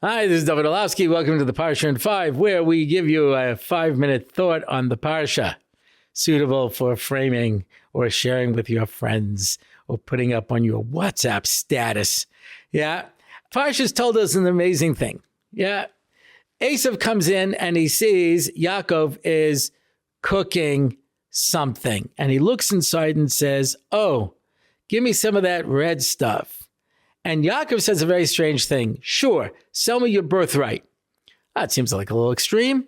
Hi, this is David Orlofsky. Welcome to the Parsha in 5, where we give you a 5-minute thought on the Parsha, suitable for framing or sharing with your friends or putting up on your WhatsApp status. Yeah, Parsha's told us an amazing thing. Yeah, Esav comes in and he sees Yaakov is cooking something. And he looks inside and says, oh, give me some of that red stuff. And Yaakov says a very strange thing. Sure, sell me your birthright. That seems like a little extreme.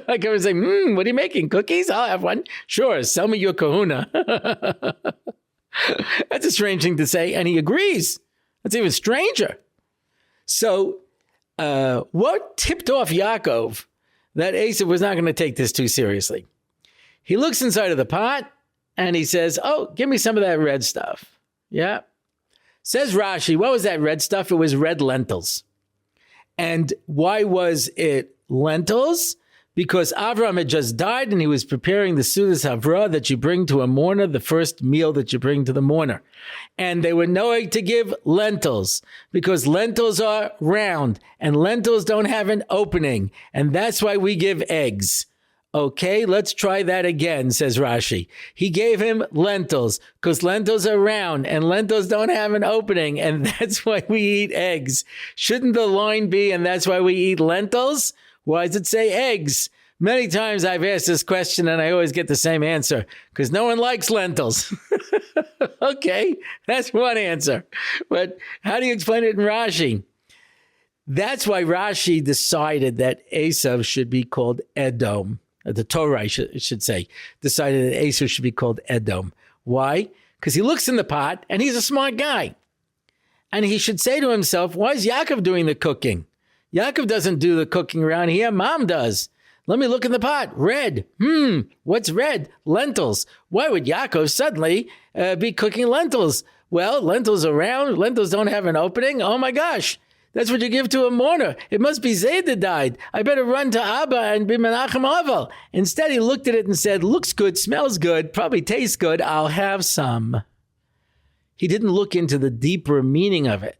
Like I was saying, what are you making? Cookies? I'll have one. Sure, sell me your kahuna. That's a strange thing to say. And he agrees. That's even stranger. So what tipped off Yaakov that Esav was not going to take this too seriously? He looks inside of the pot and he says, oh, give me some of that red stuff. Yeah. Says Rashi, what was that red stuff? It was red lentils. And why was it lentils? Because Avram had just died and he was preparing the Sudas Havrah that you bring to a mourner, the first meal that you bring to the mourner. And they were knowing to give lentils because lentils are round and lentils don't have an opening. And that's why we give eggs. Okay, let's try that again, says Rashi. He gave him lentils because lentils are round and lentils don't have an opening, and that's why we eat eggs. Shouldn't the line be, and that's why we eat lentils? Why does it say eggs? Many times I've asked this question and I always get the same answer, because no one likes lentils. Okay, that's one answer. But how do you explain it in Rashi? That's why Rashi decided that Esav should be called Edom. The Torah, I should say, decided that Esav should be called Edom. Why? Because he looks in the pot and he's a smart guy. And he should say to himself, why is Yaakov doing the cooking? Yaakov doesn't do the cooking around here. Mom does. Let me look in the pot. Red. What's red? Lentils. Why would Yaakov suddenly be cooking lentils? Well, lentils are round. Lentils don't have an opening. Oh my gosh. That's what you give to a mourner. It must be Zayd that died. I better run to Abba and be Menachem Aval. Instead, he looked at it and said, looks good, smells good, probably tastes good. I'll have some. He didn't look into the deeper meaning of it.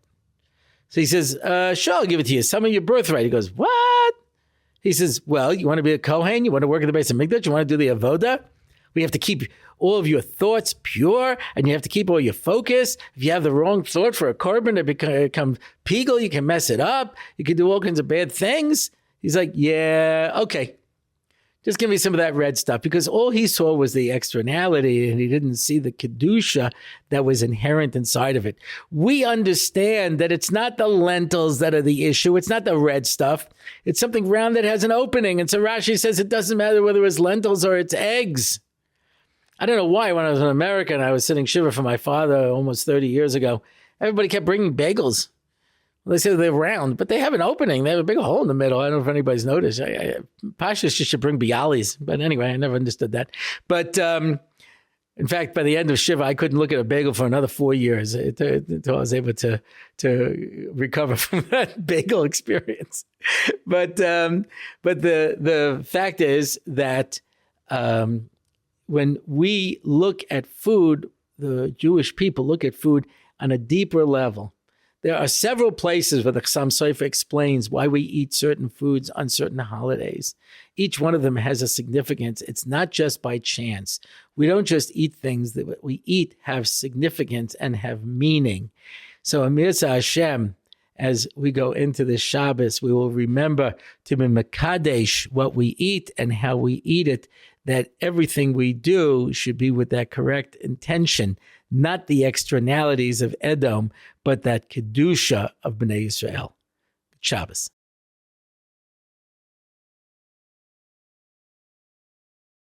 So he says, sure, I'll give it to you. Some of your birthright. He goes, what? He says, well, you want to be a Kohen? You want to work at the base of Mikdash? You want to do the Avodah? We have to keep all of your thoughts pure, and you have to keep all your focus. If you have the wrong thought for a korban, it becomes pigel. You can mess it up. You can do all kinds of bad things. He's like, yeah, okay. Just give me some of that red stuff, because all he saw was the externality, and he didn't see the kedusha that was inherent inside of it. We understand that it's not the lentils that are the issue. It's not the red stuff. It's something round that has an opening. And so Rashi says it doesn't matter whether it's lentils or it's eggs. I don't know why, when I was in America and I was sitting shiva for my father almost 30 years ago, everybody kept bringing bagels. Well, they say they're round, but they have an opening. They have a big hole in the middle. I don't know if anybody's noticed. Pashas should bring bialis. But anyway, I never understood that. But in fact, by the end of shiva, I couldn't look at a bagel for another 4 years until I was able to recover from that bagel experience. But the fact is that when we look at food, the Jewish people look at food on a deeper level. There are several places where the Chassam Sofer explains why we eat certain foods on certain holidays. Each one of them has a significance. It's not just by chance. We don't just eat things. That we eat have significance and have meaning. So Amir Hashem, as we go into this Shabbos, we will remember to be mekadesh what we eat and how we eat it, that everything we do should be with that correct intention, not the externalities of Edom, but that kedusha of Bnei Yisrael. Shabbos.